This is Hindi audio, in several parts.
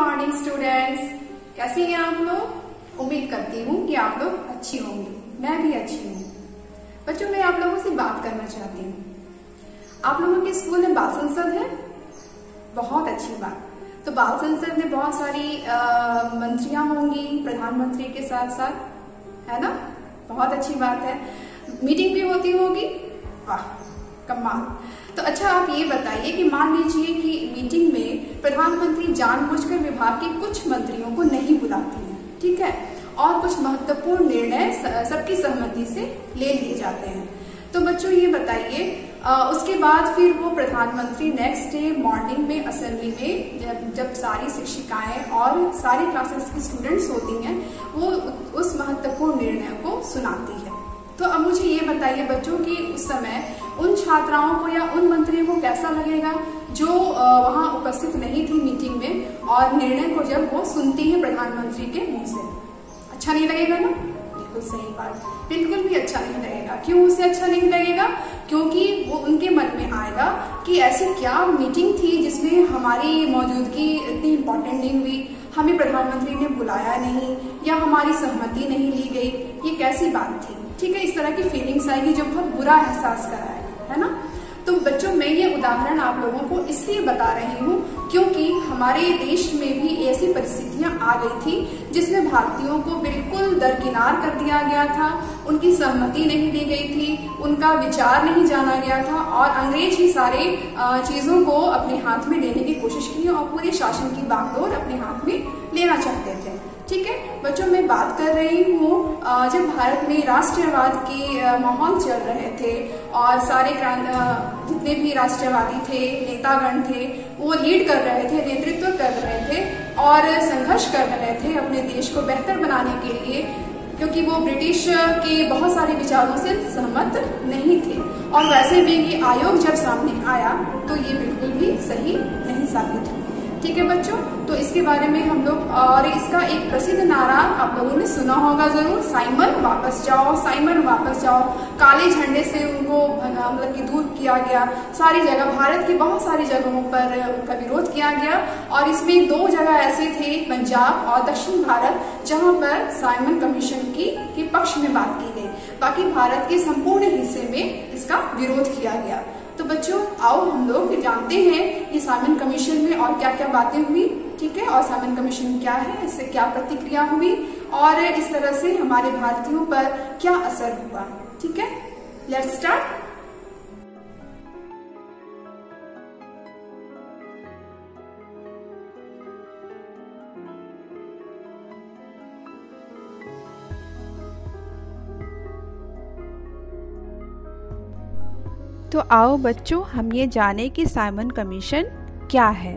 मॉर्निंग स्टूडेंट्स, कैसे हैं आप लोग। उम्मीद करती हूँ कि आप लोग अच्छी होंगी, मैं भी अच्छी हूँ। बच्चों, मैं आप लोगों से बात करना चाहती हूँ। आप लोगों के स्कूल में बाल संसद है, बहुत अच्छी बात। तो बाल संसद में बहुत सारी मंत्रियां होंगी प्रधानमंत्री के साथ साथ, है ना। बहुत अच्छी बात है। मीटिंग भी होती होगी, वाह कमाल। तो अच्छा, आप ये बताइए कि मान लीजिए कि मीटिंग में प्रधानमंत्री जानबूझकर विभाग के कुछ मंत्रियों को नहीं बुलाती हैं, ठीक है, और कुछ महत्वपूर्ण निर्णय सबकी सहमति से ले लिए जाते हैं। तो बच्चों ये बताइए, उसके बाद फिर वो प्रधानमंत्री नेक्स्ट डे मॉर्निंग में असेंबली में जब सारी शिक्षिकाएं और सारी क्लासेस की स्टूडेंट्स होती हैं, वो उस महत्वपूर्ण निर्णय को सुनाती है। तो अब मुझे ये बताइए बच्चों कि उस समय उन छात्राओं को या उन मंत्रियों को कैसा लगेगा जो वहां उपस्थित नहीं थी मीटिंग में, और निर्णय को जब वो सुनती है प्रधानमंत्री के मुंह से। अच्छा नहीं लगेगा ना। बिल्कुल सही बात, बिल्कुल भी अच्छा नहीं लगेगा। क्यों उसे अच्छा नहीं लगेगा? क्योंकि वो उनके मन में आएगा कि ऐसी क्या मीटिंग थी जिसमें हमारी मौजूदगी इतनी इम्पोर्टेंट नहीं हुई, हमें प्रधानमंत्री ने बुलाया नहीं या हमारी सहमति नहीं ली गई, ये कैसी बात थी। ठीक है, इस तरह की फीलिंग्स आएगी जो बहुत बुरा एहसास कराएगा, है ना। तो बच्चों, मैं ये उदाहरण आप लोगों को इसलिए बता रही हूँ क्योंकि हमारे देश में भी ऐसी परिस्थितियां आ गई थी जिसमें भारतीयों को बिल्कुल दरकिनार कर दिया गया था, उनकी सहमति नहीं दी गई थी, उनका विचार नहीं जाना गया था, और अंग्रेज ही सारे चीजों को अपने हाथ में लेने की कोशिश की और पूरे शासन की बागडोर अपने हाथ में लेना चाहते थे। ठीक है बच्चों, मैं बात कर रही हूँ जब भारत में राष्ट्रवाद के माहौल चल रहे थे और सारे जितने भी राष्ट्रवादी थे, नेतागण थे, वो लीड कर रहे थे, नेतृत्व कर रहे थे और संघर्ष कर रहे थे अपने देश को बेहतर बनाने के लिए, क्योंकि वो ब्रिटिश के बहुत सारे विचारों से सहमत नहीं थे। और वैसे भी ये आयोग जब सामने आया तो ये बिल्कुल भी सही नहीं साबित हुआ। ठीक है बच्चों, तो इसके बारे में हम लोग, और इसका एक प्रसिद्ध नारा आप लोगों ने सुना होगा जरूर, साइमन वापस जाओ, साइमन वापस जाओ। काले झंडे से उनको मतलब कि दूर किया गया, सारी जगह, भारत की बहुत सारी जगहों पर उनका विरोध किया गया। और इसमें 2 जगह ऐसे थे, पंजाब और दक्षिण भारत, जहां पर साइमन कमीशन के पक्ष में बात की गई। बाकी भारत के संपूर्ण हिस्से में इसका विरोध किया गया। तो बच्चों, आओ हम लोग जानते हैं ये साइमन कमीशन में और क्या क्या बातें हुई। ठीक है, और साइमन कमीशन क्या है, इससे क्या प्रतिक्रिया हुई और इस तरह से हमारे भारतीयों पर क्या असर हुआ। ठीक है, लेट्स स्टार्ट। तो आओ बच्चों, हम ये जाने कि साइमन कमीशन क्या है।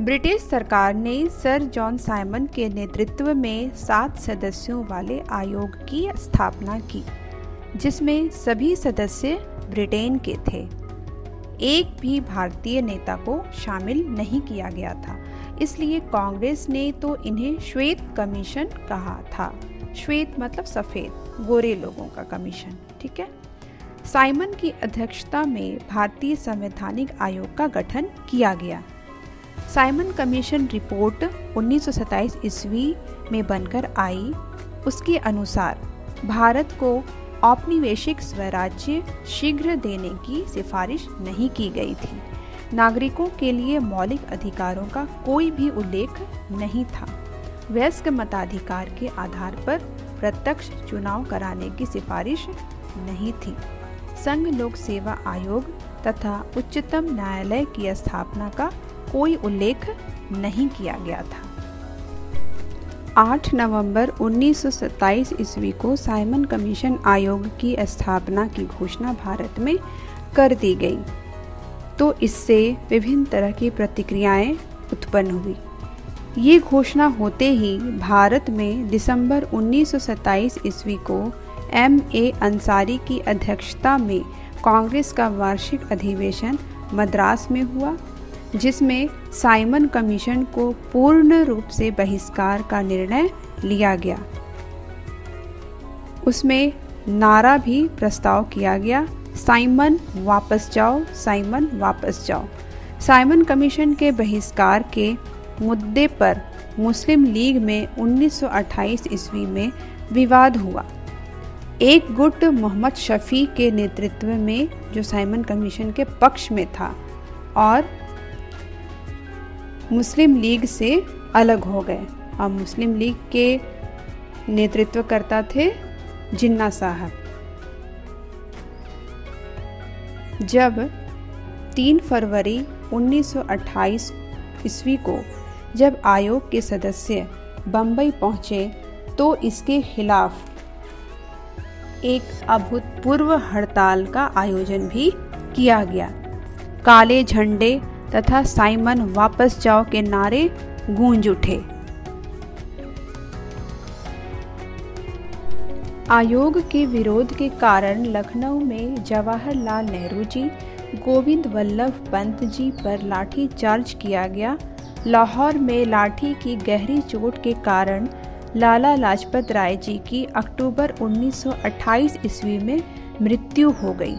ब्रिटिश सरकार ने सर जॉन साइमन के नेतृत्व में 7 सदस्यों वाले आयोग की स्थापना की, जिसमें सभी सदस्य ब्रिटेन के थे। एक भी भारतीय नेता को शामिल नहीं किया गया था, इसलिए कांग्रेस ने तो इन्हें श्वेत कमीशन कहा था। श्वेत मतलब सफ़ेद, गोरे लोगों का कमीशन। ठीक है, साइमन की अध्यक्षता में भारतीय संवैधानिक आयोग का गठन किया गया। साइमन कमीशन रिपोर्ट 1927 ईस्वी में बनकर आई। उसके अनुसार भारत को औपनिवेशिक स्वराज्य शीघ्र देने की सिफारिश नहीं की गई थी। नागरिकों के लिए मौलिक अधिकारों का कोई भी उल्लेख नहीं था। वयस्क मताधिकार के आधार पर प्रत्यक्ष चुनाव कराने की सिफारिश नहीं थी। संघ लोक सेवा आयोग तथा उच्चतम न्यायालय की स्थापना का कोई उल्लेख नहीं किया गया था। 8 नवंबर 1927 ईस्वी को साइमन कमीशन आयोग की स्थापना की घोषणा भारत में कर दी गई। तो इससे विभिन्न तरह की प्रतिक्रियाएं उत्पन्न हुई। ये घोषणा होते ही भारत में दिसंबर 1927 ईस्वी को M.A. अंसारी की अध्यक्षता में कांग्रेस का वार्षिक अधिवेशन मद्रास में हुआ, जिसमें साइमन कमीशन को पूर्ण रूप से बहिष्कार का निर्णय लिया गया। उसमें नारा भी प्रस्ताव किया गया, साइमन वापस जाओ, साइमन वापस जाओ। साइमन कमीशन के बहिष्कार के मुद्दे पर मुस्लिम लीग में 1928 ईस्वी में विवाद हुआ। एक गुट मोहम्मद शफी के नेतृत्व में जो साइमन कमीशन के पक्ष में था और मुस्लिम लीग से अलग हो गए और मुस्लिम लीग के नेतृत्व करता थे जिन्ना साहब। जब 3 फरवरी 1928 ईस्वी को जब आयोग के सदस्य बम्बई पहुंचे तो इसके खिलाफ एक अभूतपूर्व हड़ताल का आयोजन भी किया गया। काले झंडे तथा साइमन वापस जाओ के नारे गूंज उठे। आयोग के विरोध के कारण लखनऊ में जवाहरलाल नेहरू जी, गोविंद वल्लभ पंत जी पर लाठी चार्ज किया गया। लाहौर में लाठी की गहरी चोट के कारण लाला लाजपत राय जी की अक्टूबर 1928 ईस्वी में मृत्यु हो गई।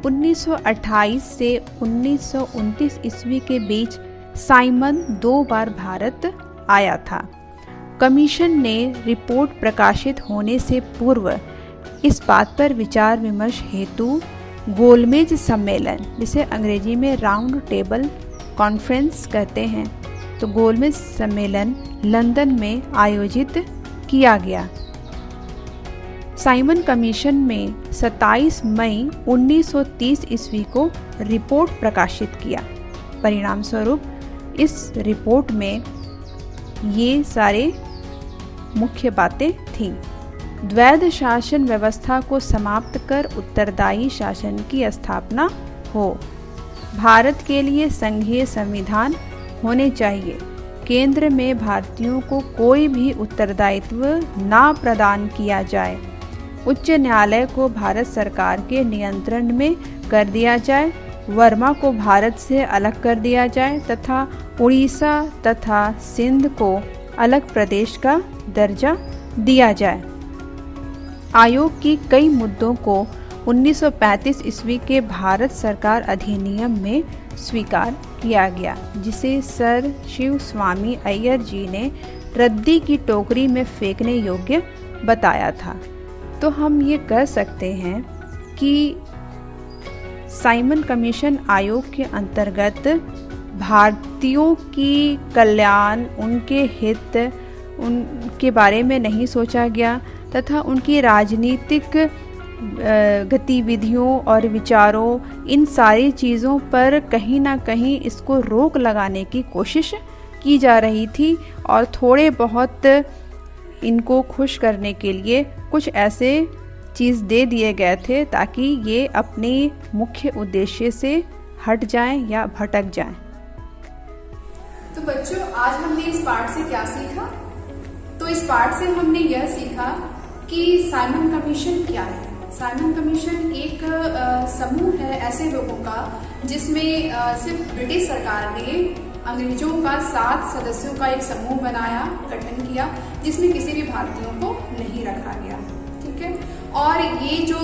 1928 से 1929 ईस्वी के बीच साइमन 2 बार भारत आया था। कमीशन ने रिपोर्ट प्रकाशित होने से पूर्व इस बात पर विचार विमर्श हेतु गोलमेज सम्मेलन, जिसे अंग्रेजी में राउंड टेबल कॉन्फ्रेंस कहते हैं, तो गोलमेज सम्मेलन लंदन में आयोजित किया गया। साइमन कमीशन में 27 मई 1930 ईस्वी को रिपोर्ट प्रकाशित किया। परिणाम स्वरूप इस रिपोर्ट में ये सारे मुख्य बातें थीं। द्वैध शासन व्यवस्था को समाप्त कर उत्तरदायी शासन की स्थापना हो। भारत के लिए संघीय संविधान होने चाहिए। केंद्र में भारतीयों को कोई भी उत्तरदायित्व ना प्रदान किया जाए। उच्च न्यायालय को भारत सरकार के नियंत्रण में कर दिया जाए। वर्मा को भारत से अलग कर दिया जाए तथा उड़ीसा तथा सिंध को अलग प्रदेश का दर्जा दिया जाए। आयोग की कई मुद्दों को 1935 ईस्वी के भारत सरकार अधिनियम में स्वीकार किया गया, जिसे सर शिव स्वामी अय्यर जी ने रद्दी की टोकरी में फेंकने योग्य बताया था। तो हम ये कह सकते हैं कि साइमन कमीशन आयोग के अंतर्गत भारतीयों की कल्याण, उनके हित, उनके बारे में नहीं सोचा गया तथा उनकी राजनीतिक गतिविधियों और विचारों, इन सारी चीज़ों पर कहीं ना कहीं इसको रोक लगाने की कोशिश की जा रही थी और थोड़े बहुत इनको खुश करने के लिए कुछ ऐसे चीज़ दे दिए गए थे ताकि ये अपने मुख्य उद्देश्य से हट जाएं या भटक जाएं। तो बच्चों, आज हमने इस पाठ से क्या सीखा? तो इस पाठ से हमने यह सीखा कि साइमन कमीशन क्या है। साइमन कमीशन एक समूह है ऐसे लोगों का जिसमें सिर्फ ब्रिटिश सरकार ने अंग्रेजों का 7 सदस्यों का एक समूह बनाया, गठन किया, जिसमें किसी भी भारतीयों को नहीं रखा गया। ठीक है। और ये जो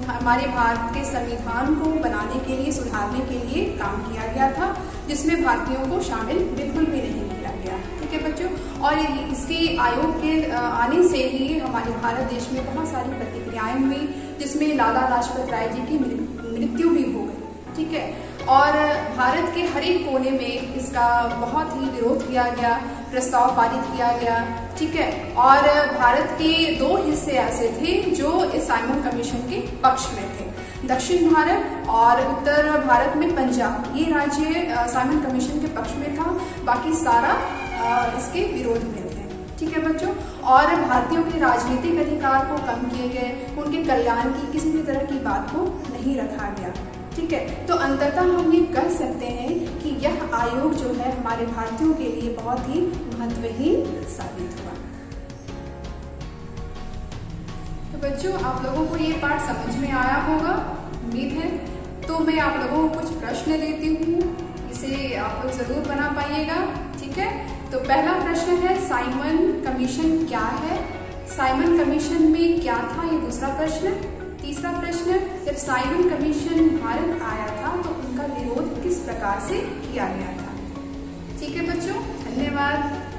हमारे भारत के संविधान को बनाने के लिए, सुधारने के लिए काम किया गया था, जिसमें भारतीयों को शामिल बिल्कुल भी नहीं किया गया। ठीक है बच्चों। और इसके आयोग के आने से ही हमारे भारत देश में बहुत सारी प्रतिक्रियाएं हुई, जिसमें लाला लाजपत राय जी की मृत्यु भी हो गई। ठीक है। और भारत के हर एक कोने में इसका बहुत ही विरोध किया गया, प्रस्ताव पारित किया गया। ठीक है। और भारत के 2 हिस्से ऐसे थे जो इस साइमन कमीशन के पक्ष में थे, दक्षिण भारत और उत्तर भारत में पंजाब। ये राज्य साइमन कमीशन के पक्ष में था, बाकी सारा इसके विरोध में थे। ठीक है बच्चों। और भारतीयों के राजनीतिक अधिकार को कम किए गए, उनके कल्याण की किसी भी तरह की बात को नहीं रखा गया। ठीक है। तो अंततः हम ये कह सकते हैं कि यह आयोग जो है हमारे भारतीयों के लिए बहुत ही महत्वहीन साबित हुआ। तो बच्चों, आप लोगों को ये पाठ समझ में आया होगा, उम्मीद है। तो मैं आप लोगों को कुछ प्रश्न देती हूँ, इसे आप लोग जरूर बना पाइएगा। ठीक है। तो पहला प्रश्न है, साइमन कमीशन क्या है? साइमन कमीशन में क्या था? ये दूसरा प्रश्न। तीसरा प्रश्न, जब साइमन कमीशन भारत आया था तो उनका विरोध किस प्रकार से किया गया था? ठीक है बच्चों, धन्यवाद। धन्यवाद।